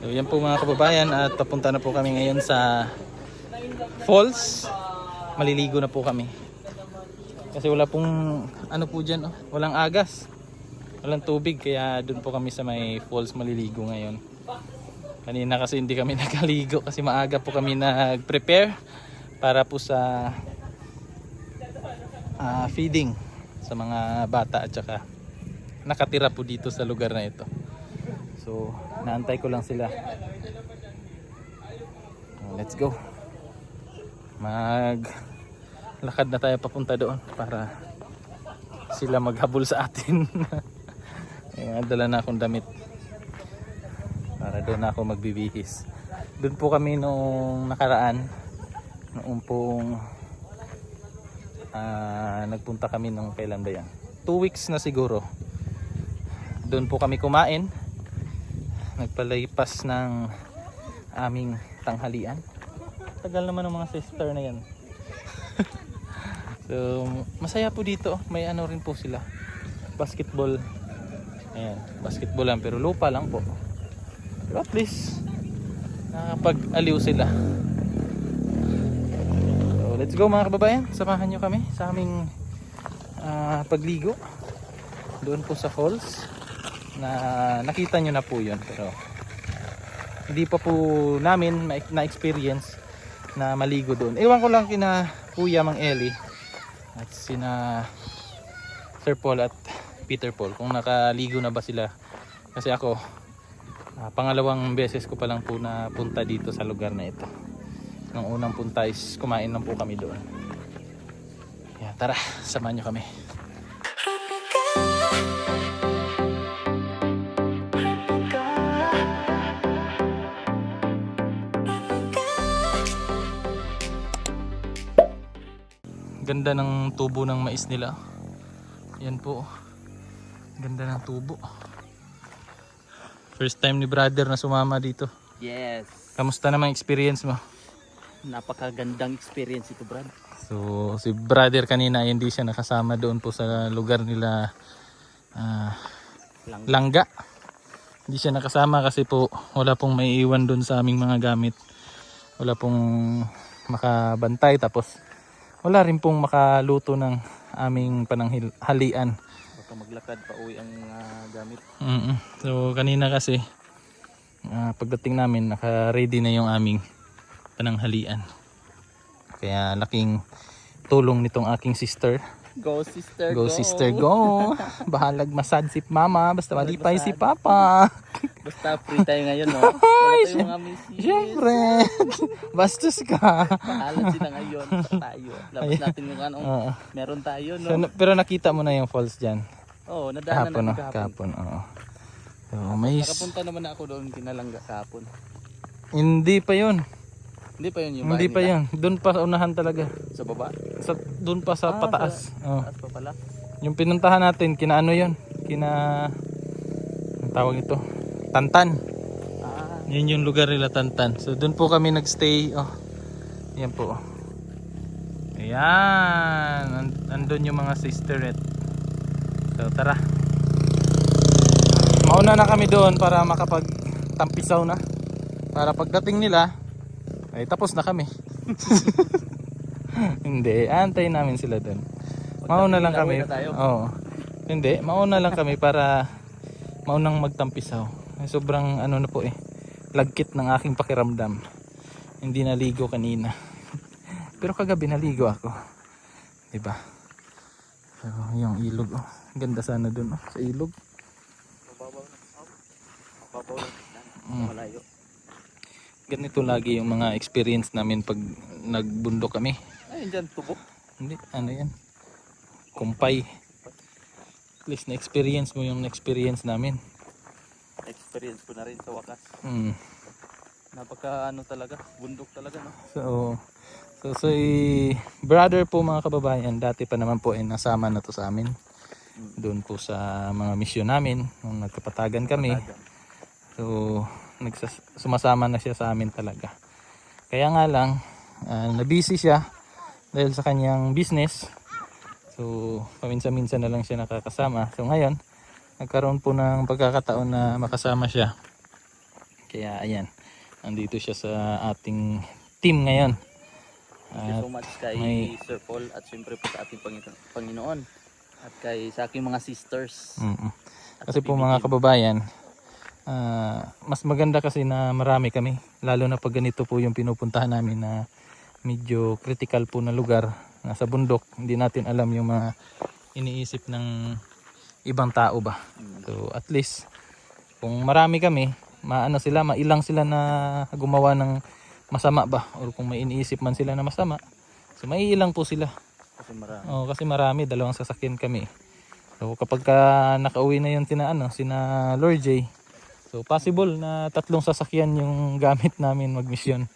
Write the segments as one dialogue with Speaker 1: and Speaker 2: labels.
Speaker 1: So yan po mga kababayan, at papunta na po kami ngayon sa falls. Maliligo na po kami. Kasi wala pong ano po dyan, walang agas. Walang tubig, kaya doon po kami sa may falls maliligo ngayon. Kanina kasi hindi kami nakaligo kasi maaga po kami nag-prepare para po sa feeding sa mga bata at saka nakatira po dito sa lugar na ito. So, naantay ko lang sila. Let's go. Maglakad na tayo papunta doon para sila maghabol sa atin. Dala na akong damit para doon ako magbibihis. Doon po kami nung nakaraan, noong pong nagpunta kami nung kailan ba yan? 2 weeks na siguro. Doon po kami kumain. Nagpalipas ng aming tanghalian. Tagal naman ng mga sister na yan. So masaya po dito. May ano rin po sila, basketball. Ayan, basketball lang pero lupa lang po. Pero at least nakapag-aliw sila. So let's go mga kababayan. Samahan nyo kami sa aming pagligo doon po sa falls. Nakita nyo na po yun, pero hindi pa po namin na-experience na maligo doon. Ewan ko lang kina Kuya Mang Eli at sina Sir Paul at Peter Paul kung nakaligo na ba sila, kasi ako pangalawang beses ko pa lang po na punta dito sa lugar na ito. Nung unang punta is kumain lang po kami doon. Kaya tara, samahan nyo kami. Ganda ng tubo ng mais nila. Yan po. Ganda ng tubo. First time ni brother na sumama dito.
Speaker 2: Yes.
Speaker 1: Kamusta namang experience mo?
Speaker 2: Napakagandang experience ito, Brad.
Speaker 1: So si brother kanina hindi siya nakasama doon po sa lugar nila Langga. Hindi siya nakasama kasi po wala pong maiiwan doon sa aming mga gamit. Wala pong makabantay, tapos wala rin pong makaluto ng aming pananghalian.
Speaker 2: Baka maglakad pa uwi ang gamit.
Speaker 1: So kanina kasi pagdating namin naka-ready na yung aming pananghalian. Kaya laking tulong nitong aking sister.
Speaker 2: Go sister,
Speaker 1: Go sister, go! Bahalag masad si mama, basta malipay si papa.
Speaker 2: Basta free tayo ngayon, no? Wala tayong mga misis.
Speaker 1: Siyempre! Bastos ka!
Speaker 2: Pahalan sila ngayon sa tayo. Labas natin yung anong meron tayo, no?
Speaker 1: So, pero nakita mo na yung falls dyan?
Speaker 2: Oo, nadaanan namin
Speaker 1: kahapon. Oo. So, may...
Speaker 2: Nakapunta naman ako doon kinalangga kahapon.
Speaker 1: Hindi pa yun.
Speaker 2: Hindi pa yun yung
Speaker 1: Hindi
Speaker 2: bahay
Speaker 1: pa
Speaker 2: nila?
Speaker 1: yun. Doon pa unahan talaga.
Speaker 2: Sa baba?
Speaker 1: Doon pa sa pataas.
Speaker 2: Taas pa pala?
Speaker 1: Yung pinuntahan natin, kina ano yun? Ang tawag ito? Tantan. Yun yung lugar nila, Tantan. So doon po kami nagstay. Yan po. Ayan. Andun yung mga sisterette. So tara. Mauna na kami doon para makapagtampisaw na. Para pagdating nila, ay tapos na kami. Hindi, antayin namin sila doon. Mauna lang kami. Oo. Hindi, mauna lang kami para maunang magtampisaw. Ay, sobrang ano na po lagkit ng aking pakiramdam. Hindi naligo kanina. Pero kagabi naligo ako. 'Di ba? So, yung ilog, ganda sana doon, sa ilog.
Speaker 2: Mababaw lang. Malayo.
Speaker 1: Ganito lagi yung mga experience namin pag nagbundok kami.
Speaker 2: Ay, dyan tubo.
Speaker 1: Hindi, ano yan? Kumpay. At least na-experience mo yung na-experience namin.
Speaker 2: Experience ko na rin sa wakas. Napaka ano talaga, bundok talaga, no?
Speaker 1: So si brother po mga kababayan, dati pa naman po nasama na to sa amin. Doon po sa mga misyon namin, nung nagkapatagan kami. So sumasama na siya sa amin talaga. Kaya nga lang na-busy siya dahil sa kanyang business. So paminsan-minsan na lang siya nakakasama. So ngayon nagkaroon po ng pagkakataon na makasama siya. Kaya ayan, nandito siya sa ating team ngayon.
Speaker 2: Thank you so much kay
Speaker 1: may-
Speaker 2: Sir Paul at syempre po sa ating Panginoon at kay sa aking mga sisters. At
Speaker 1: Kasi
Speaker 2: sa
Speaker 1: po
Speaker 2: PB
Speaker 1: mga
Speaker 2: team.
Speaker 1: kababayan, mas maganda kasi na marami kami. Lalo na pag ganito po yung pinupuntahan namin na medyo critical po na lugar. Nasa bundok, hindi natin alam yung mga iniisip ng ibang tao ba. So at least, kung marami kami, mailang sila na gumawa ng masama ba, or kung may iniisip man sila na masama, so maiilang po sila.
Speaker 2: Kasi marami.
Speaker 1: Kasi marami, dalawang sasakyan kami. So kapag nakauwi na yun sina Lord J, so possible na 3 sasakyan yung gamit namin magmisyon.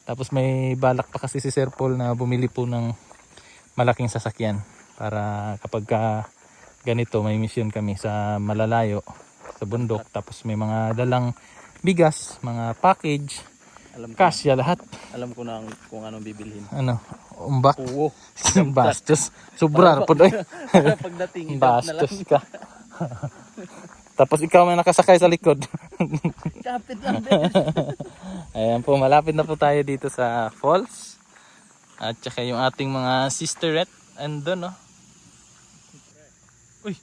Speaker 1: Tapos may balak pa kasi si Sir Paul na bumili po ng malaking sasakyan para kapag ganito may mission kami sa malalayo, sa bundok, tapos may mga dalang bigas, mga package, kasya lahat.
Speaker 2: Alam ko na kung anong bibilhin.
Speaker 1: Umbak.
Speaker 2: Oo.
Speaker 1: Bastos. Sobra po doy.
Speaker 2: Para pagdating, idap na lang.
Speaker 1: Bastos ka. Tapos ikaw may nakasakay sa likod.
Speaker 2: Kapit lang din.
Speaker 1: Ayan po, malapit na po tayo dito sa falls. At saka yung ating mga sisterette andun, no? Uy,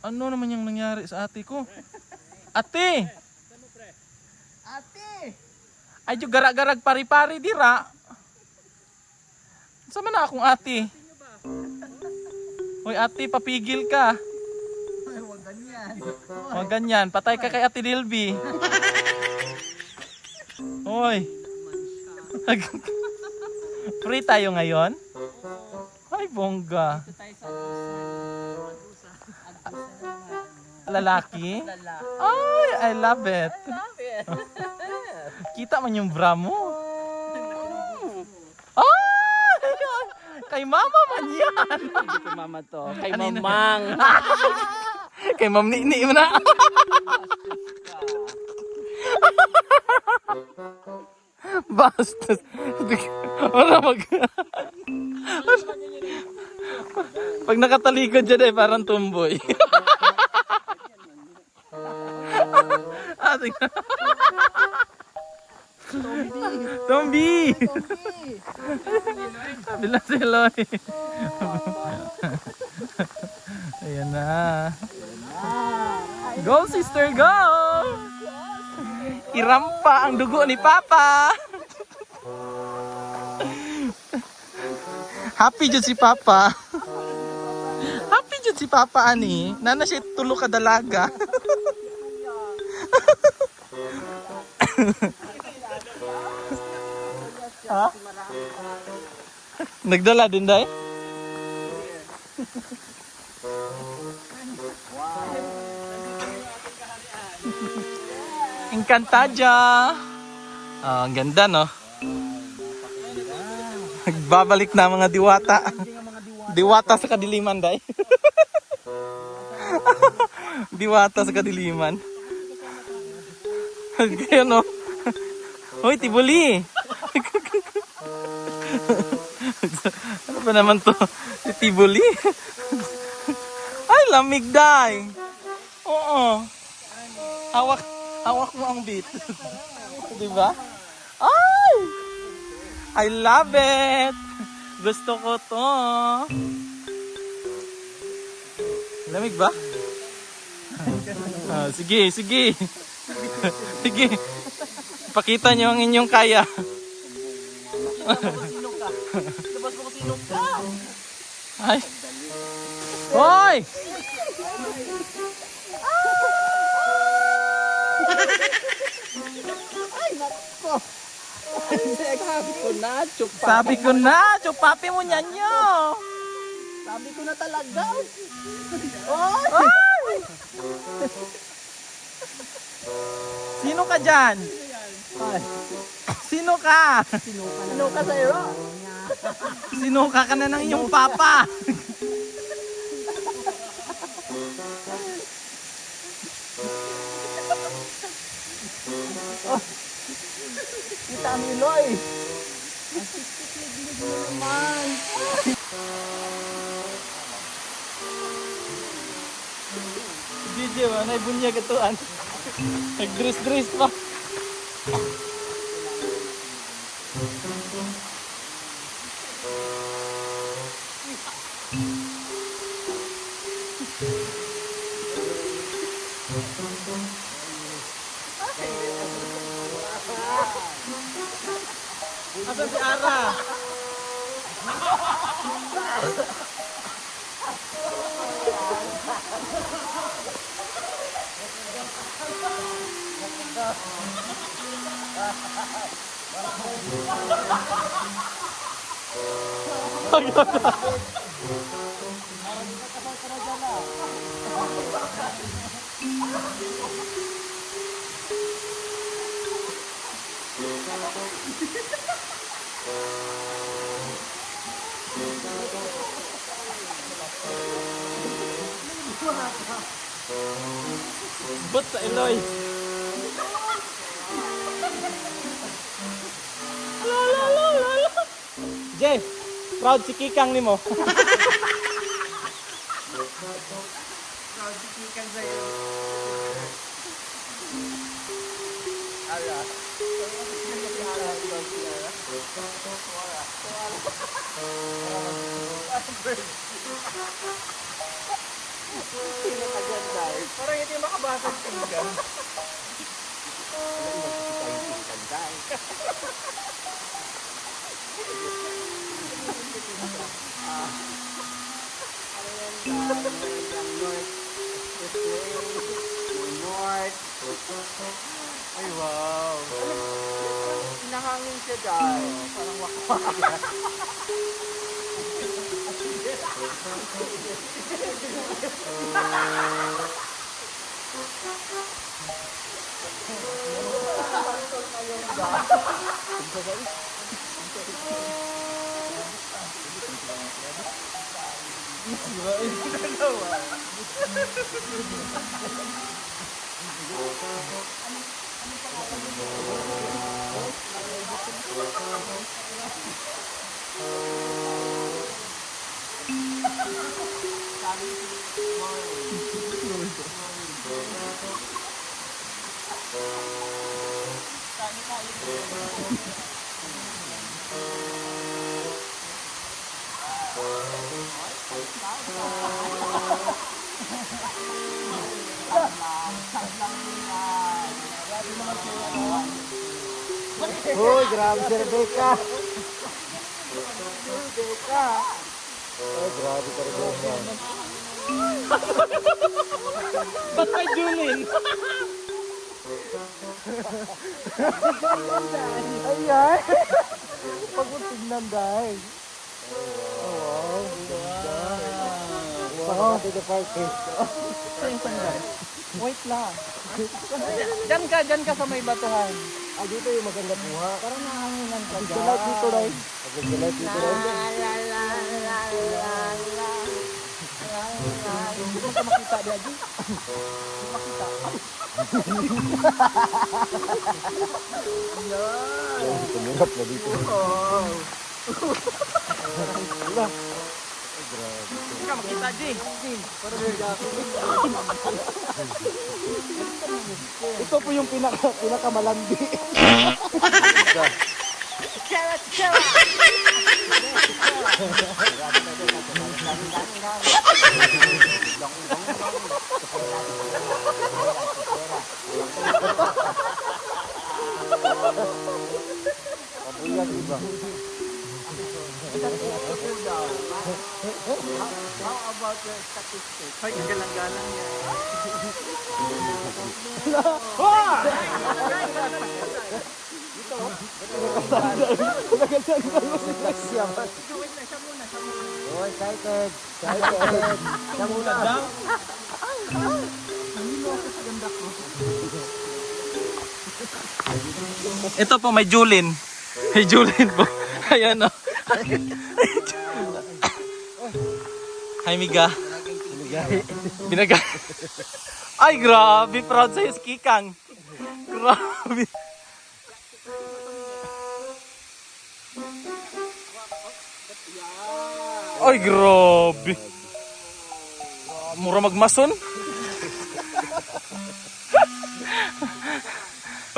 Speaker 1: ano naman yung nangyari sa ate ko? Ate!
Speaker 2: Ate!
Speaker 1: Ay, yung garag-garag pari-pari dira. Sama na akong ate. Uy, ate, papigil ka.
Speaker 2: Ay, huwag ganyan.
Speaker 1: Huwag ganyan, patay ka kay ate Dilby. Uy. Free tayo ngayon? Ay, bongga. Lalaki? Ay, I love it. Kita man yung bra mo. Ay, kay mama man yan.
Speaker 2: Hindi kay mama to. Kay
Speaker 1: Ano yun?
Speaker 2: mamang.
Speaker 1: Kay Ma'am Nini mo na. Bastos. Wala Pag nakatalikod dyan parang tumboy. Tingnan. Tombi! Sabi lang si Eloy. Ayan na. Go sister, go! Irampa ang dugo ni Papa. Happy jud si Papa. Happy jud si Papa ani. Nana siya tulo ka dalaga. Ha? Nagdala din dai? Encantadia. Ang ganda, no? Nagbabalik na mga diwata. Diwata sa kadiliman, day. Diwata sa kadiliman. Kaya, no? Hoy, Tibuli. Ano pa naman to? Si Tibuli. Ay, lamig, day. Oo. Hawak mo ang beat. Diba? Ay! I love it! Gusto ko to. Lamig ba? Sige. Sige. Pakita nyo ang inyong kaya.
Speaker 2: Labas mo kasi ilong ka.
Speaker 1: Ay! Hoy! Sabi ko na, chupapi mo niyan nyo.
Speaker 2: Sabi ko na talaga.
Speaker 1: Ay! Sino ka dyan? Sino ka?
Speaker 2: Sino ka sa iro?
Speaker 1: Sinuka ka na ng iyong papa.
Speaker 2: Kita ni Loy.
Speaker 1: DJ ba? Naibunyag ituan. Nag-dress-dress pa. Asan si Ara? But sa Eloy. Jay, proud si Kikang ni mo.
Speaker 2: Proud si Kikan sa'yo. Ara. Pinakaganda eh.
Speaker 1: Parang hindi makabasag pinggan. Ay wow.
Speaker 2: Nahangin siya dahil. Parang waka.
Speaker 3: Uy, grabe si Rebecca. Rebecca. Ay, grabe ka Rebecca.
Speaker 1: Ba't may Julin?
Speaker 3: Ayan. Pag mo tignan dahil. Oh, wow. Wow. Wow. The party.
Speaker 1: Wait lang. Diyan ka sa may batuhan.
Speaker 3: Ah, dito yung maganda buha.
Speaker 1: Parang nahanginan ka
Speaker 3: Dito lang, dito lang. Dito lang, dito lang.
Speaker 1: Hindi mo ka makita Daddy. Hindi makita.
Speaker 3: Ayan, tumulap na dito. Wala. Ay, grabe.
Speaker 1: Hindi ka makita Jay.
Speaker 3: Para may gagawin. Ito po yung pinakamalandi. Pabuyag iba.
Speaker 2: How about your statistics?
Speaker 1: Ay, galang-galang yan.
Speaker 3: Oh, excited. Excited. Siya muna.
Speaker 1: Ito po may Julin. May Julin po. Ayan o. Hi Miga. Binaga. Ay grabe, proud sa'yo si Kikang. Grabe. Ay grabe. Mura magmason.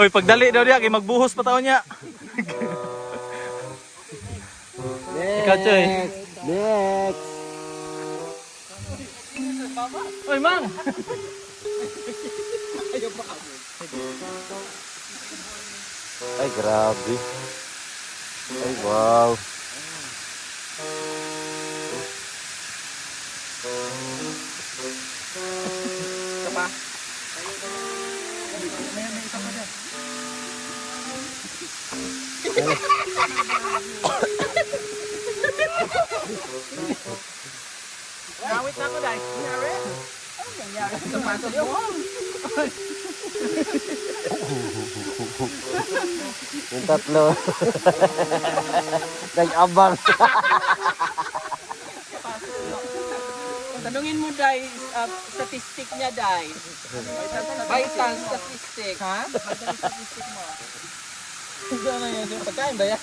Speaker 1: Oy, pagdali daw niya, kay magbuhos pa taon niya. Ikaw, Choy.
Speaker 3: Next.
Speaker 1: Oy, Mang!
Speaker 3: Ay, grabe. Ay, wow.
Speaker 2: Nawit na ako dahil. Nangyari? Ano nangyari sa sapatos mo?
Speaker 3: Yung tatlo. Nag-abang.
Speaker 2: Tanungin mo dahil statistic niya dahil. Vital statistic. Ha? Vital statistic mo.
Speaker 1: Ano yan? Pagkain ba yan?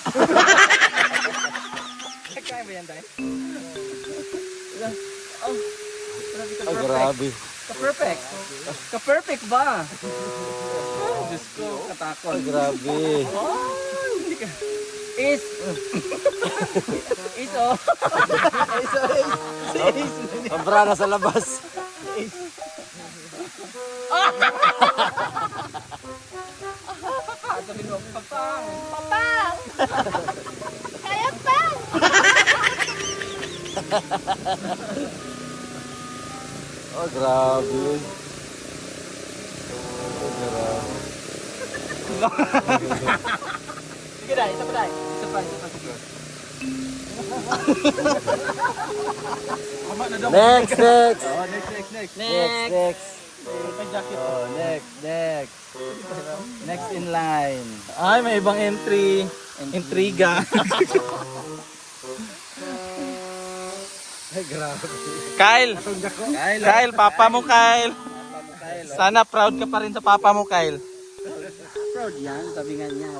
Speaker 1: Pagkain ba yan, Day?
Speaker 2: Oh,
Speaker 3: Ay, grabe.
Speaker 2: ka-perfect. Ka-perfect ba? Oh, Diyos ko, katakot.
Speaker 3: Ay, grabe.
Speaker 2: Is oh.
Speaker 3: Sobra na sa labas.
Speaker 2: Sabi mo, papang.
Speaker 4: Papang! Kaya pang!
Speaker 3: Oh, grabe. Oh, grabe.
Speaker 2: Sige dahil, isa pa dahil. Isa pa, sige.
Speaker 3: Next, next.
Speaker 2: Oh, next.
Speaker 3: Next.
Speaker 2: Jacket.
Speaker 3: Oh, next. Next in line.
Speaker 1: Ay, may ibang entry. Intriga.
Speaker 3: Ay, grabe.
Speaker 1: Kyle! Kyle, papa mo, Kyle. Sana proud ka pa rin sa papa mo, Kyle.
Speaker 2: Proud yan, sabi nga niya.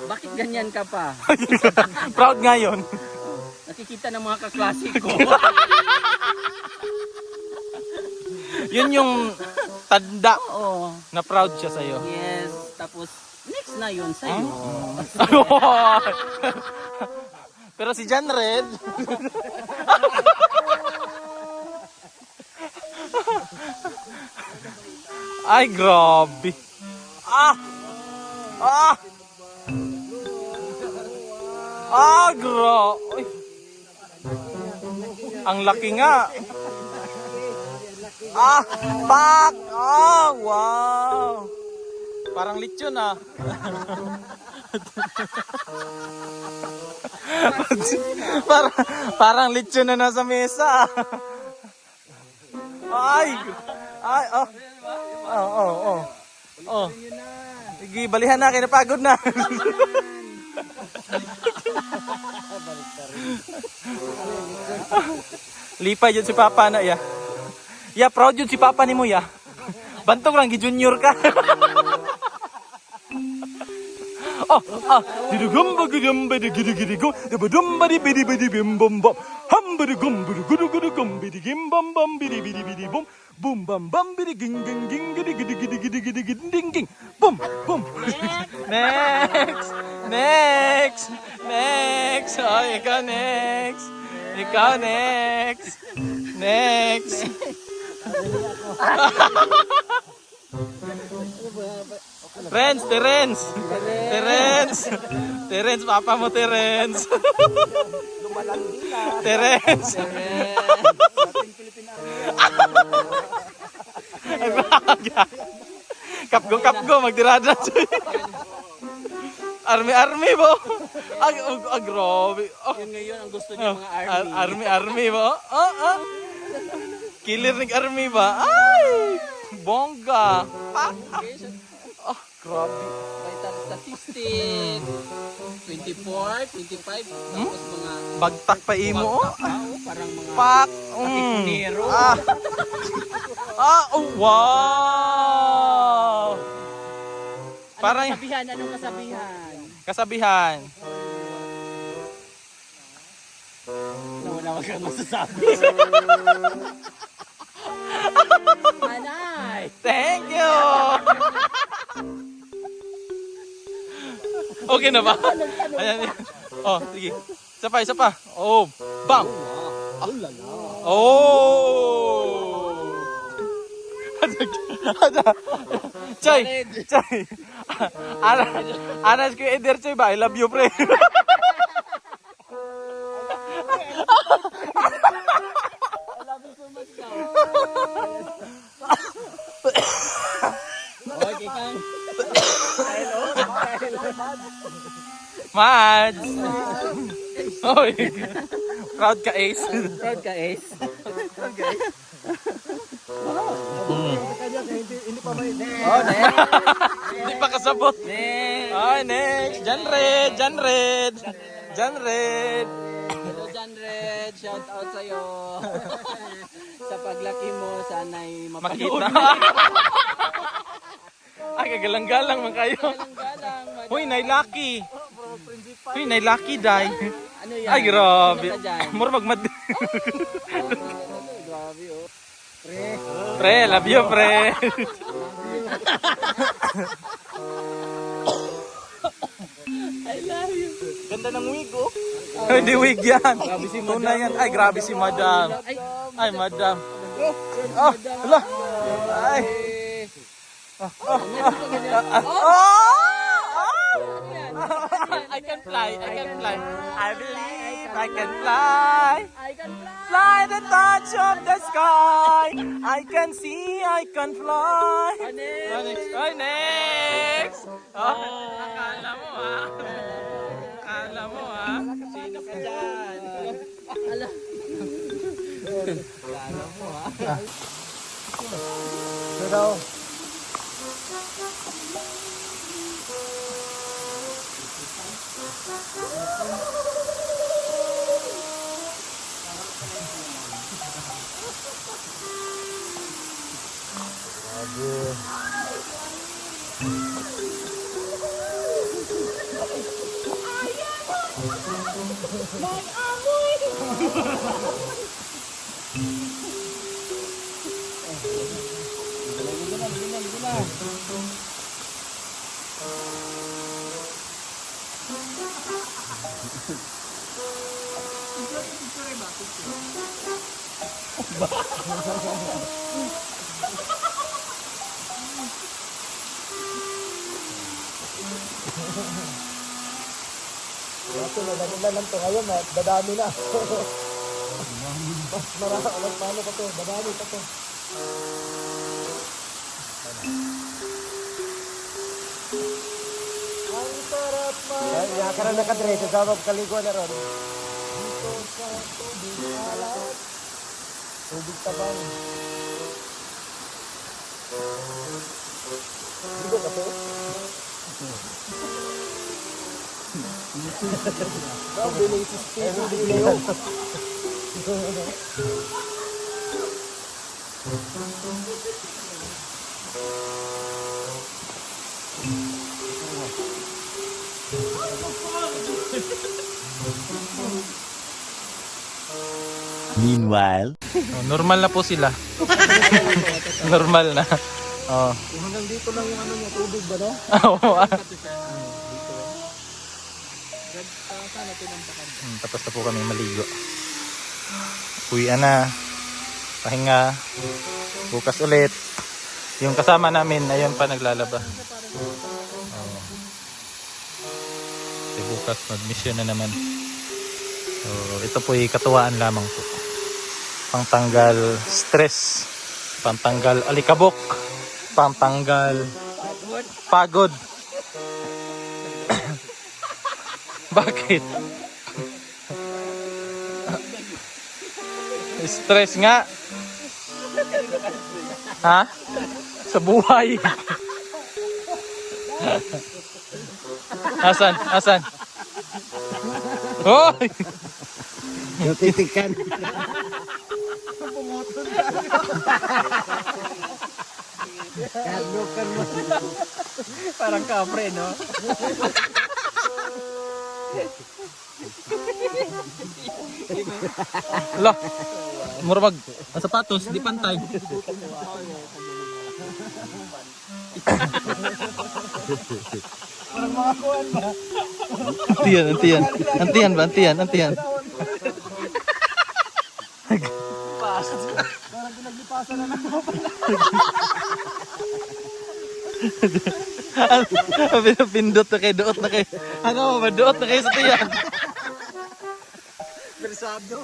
Speaker 2: Bakit ganyan ka pa?
Speaker 1: Proud nga yun.
Speaker 2: Nakikita ng mga kaklase ko.
Speaker 1: Yun yung tanda
Speaker 2: Oo.
Speaker 1: na proud siya sa'yo.
Speaker 2: Yes. Tapos, next na yun sa'yo.
Speaker 1: Pero si John Red, ay grabe. Ah! Ah! Ah, grabe. Ang laki nga. Ah, pak! Ah, wow. Parang lechon ah. parang lechon na nasa mesa. Ay! Ay, oh. Oh. Sige, balihan na, kinapagod na. Lipay yun si Papa na, ya. Ya, proud yun si Papa ni mo, ya. Bantog lang, gi-junior ka. Dirugamba gamba di gidi gidi go, dubumba di bidi bidi bim bum bum, hamba di gum bidi gudu gudu gum bidi gim bum bum bidi bidi bidi bum, bum bum bum bidi ging ging ging gidi gidi gidi gidi gidi gidi ding ging, bum bum. Next. Oh, ikaw next. Next. Terence, papa mo Terence. Terence. Kapgo, magdirada. Army mo. Grabe.
Speaker 2: Yun ngayon ang gusto niya mga army.
Speaker 1: Army mo. Killer ng army ba? Ay! Bongga. Grabe.
Speaker 2: Vital statistic. 24, 25. Tapos mga
Speaker 1: Bagtak pa imo.
Speaker 2: parang mga
Speaker 1: Pak.
Speaker 2: Nero.
Speaker 1: Oh, wow. Parang
Speaker 2: Anong kasabihan?
Speaker 1: kasabihan.
Speaker 2: Wala kang masasabi. Manay!
Speaker 1: Thank you. Okay na ba? Ayan. Oh, sige. Isa pa, isa pa. Oh, bam. Oh. Chay, Chay. Anas ko Eder Chay ba? I love you, pre.
Speaker 2: Okay, Kang.
Speaker 1: Mads. Oy. Proud ka, Ace.
Speaker 2: Proud ka, Ace.
Speaker 3: Hindi pa ba yun?
Speaker 2: Oh, next.
Speaker 1: Hindi pa kasabot.
Speaker 2: Next.
Speaker 1: Ay, next. Jan Red, Jan Red. Jan Red.
Speaker 2: Hello, John Red. Shout out sa'yo. Sa paglaki mo, sana'y mapanood
Speaker 1: Makita.
Speaker 2: mo.
Speaker 1: Ay, kagalang-galang man kayo.
Speaker 2: Galang, madam.
Speaker 1: Huy, nailaki. Huy, nailaki, day.
Speaker 2: Ano yan?
Speaker 1: Ay, grabe.
Speaker 2: Ano ka dyan?
Speaker 1: Mura magmad.
Speaker 2: Grabe, oh.
Speaker 1: Pre, love you, pre.
Speaker 2: I love you.
Speaker 1: Ganda ng wig, oh. Hindi wig yan. Tunay yan. Ay, grabe si madam. Ay, madam. Oh, hala. Ay. Oh! I can fly, I can fly. I believe I can fly.
Speaker 2: I can fly.
Speaker 1: Fly the touch of the sky. I can see, I can fly.
Speaker 2: Next.
Speaker 1: Ay, next! Oh, akala mo ah. Akala mo ah.
Speaker 2: Sino ka dyan? Alam. Alam mo, ha?
Speaker 3: Ito daw. Ito, nadamila lang ito ngayon, dadami na. Mas marami, paano pa ito, dadami pa ito. Ang sarap man. Kaya ka na nakadrete, sabab kaligo na ron. Dito sa tubig alat. Tubig tabang. Dito ka ito? Daw, bilis video.
Speaker 5: Meanwhile,
Speaker 1: Normal na po sila. Normal na. Oh.
Speaker 3: Hanggang dito lang yung ano niya, tubig ba no?
Speaker 1: Oo, ah. Tapos na po kami maligo. Uwian na. Pahinga. Bukas ulit. Yung kasama namin, ayun pa naglalaba. Oh. Kasi bukas mag-mission na naman. So, ito po ay katuwaan lamang po. Pangtanggal stress. Pangtanggal alikabok. Pangtanggal pagod. Bakit? Stress nga. Ha? Sa buhay. Asan? Asan? Hoy!
Speaker 3: Natitikan. Kadlokan mo.
Speaker 2: Parang kapre, no?
Speaker 1: Ala. Murag ang sapatos di pantay.
Speaker 3: Parang mga kuhan ba?
Speaker 1: Antiyan, antiyan. Antiyan ba? Antiyan, antiyan.
Speaker 3: Parang pinaglipasan na ng
Speaker 1: Pindot na kayo, doot na kayo. Hanga mo ba, doot na kayo sa tiyan.
Speaker 3: Bersado.